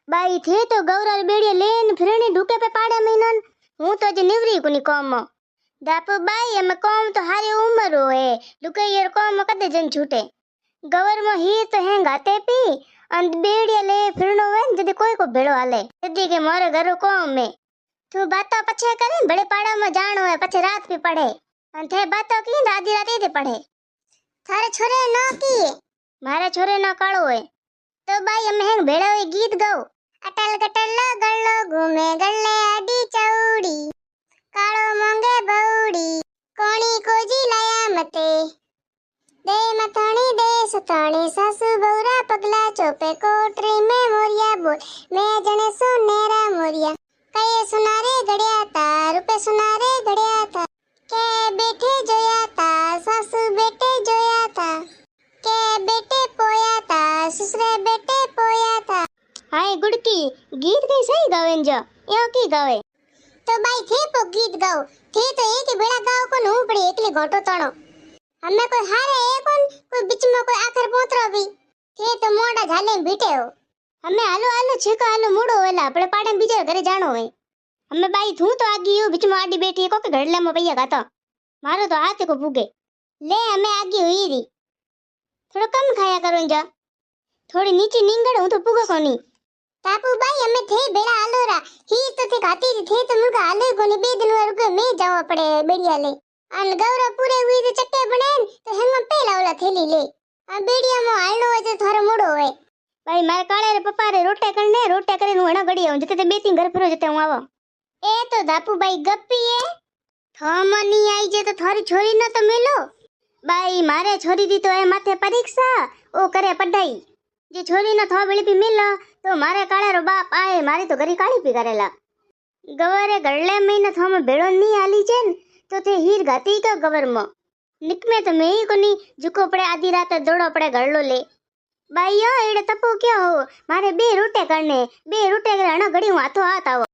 by थे तो गौरा बेड़िया लेन फिरनी ढूके पे पाड़े महीनन हूं तो जे निवरी कुनी कॉम दापो बाई हम कॉम तो हारी उम्र होए ढूके यार कॉम कदे जन छूटे गवर में ही तो हैं गाते पी अंत बेड़िया ले फिरनो वे जदे कोई को भेड़ो हाले जदी के मोरे घर कॉम में तू बातो पछे करे बड़े पाड़ा में जानो है पछे रात भी पढ़े अंते बातो की आधी रात ही पढ़े थारे छोरे न की मारे छोरे न काळो है तो बाई हम हैं भेड़ो गीत गाओ अटल कटल गल्लो घूमे गल्ले आडी चौड़ी काळो मोंगे बौड़ी कोणी कोजी लाया मते दे मथाणी दे सताणी सासू बौरा पगला चोपे कोटरी में मोरिया बोल मैं जने सुनेरा मोरिया कये सुनारे गड़िया था रुपए सुनारे गड़िया था के बेटे जोया था सासू बेटे जोया था के बेटे पोया था ससुरे बेटे पोया था हाय गुड़की गीत कई सही गावेन जो यो की गावे तो भाई थे पो गीत गाओ थे तो एक बेड़ा गाओ को नु पड़े एकले घोटो तणो हमें कोई हारे है कोई बीच में कोई आखर पोतरो भी थे तो मोड़ा झाले बीटे हो हमें आलो आलो छेको आलो मुड़ो वेला अपने पाड़े बीजे घरे जानो है हमें बाई थू तो आगी हो बीच में आडी बैठी है को के घड़ले में पैया गाता मारो तो हाथ को पुगे ले हमें आगी हुई री थोड़ा कम खाया करो जा थोड़ी नीचे नींगड़ हूं तो पुगो कोनी तापू भाई हमें थे बेड़ा आलो रा ही तो थे खाती थे तो मुर्गा आलो कोनी बे दिन रुके में जावा पड़े बेड़िया ले अन गौरा पूरे हुई तो चक्के बने तो हम पहला वाला थैली ले आ बेड़िया में आलनो है तो थारो मोड़ो है भाई मारे काळे रे पप्पा रे रोटे करे नु हणा गड़ी हूं जते ते बेती घर फिरो जते हूं आवा ए तो दापू भाई गप्पी है थमनी आई जे तो थारी छोरी न तो मिलो भाई मारे छोरी दी तो है माथे परीक्षा ओ करे पढ़ाई जे छोरी न थो बेली भी मिलो तो मारे काळे रो बाप आए मारी तो घरी काली पी करेला गवरे गड़ले में न थम बेड़ो नी आली जेन तो थे हीर गाती का गवर में निकमे तो मैं ही कोनी जुको पड़े आधी रात दौड़ो पड़े गड़लो ले भाई यो एड़े तपो क्या हो मारे बे रोटे करने बे रोटे करे हणा घड़ी हाथों हाथ आओ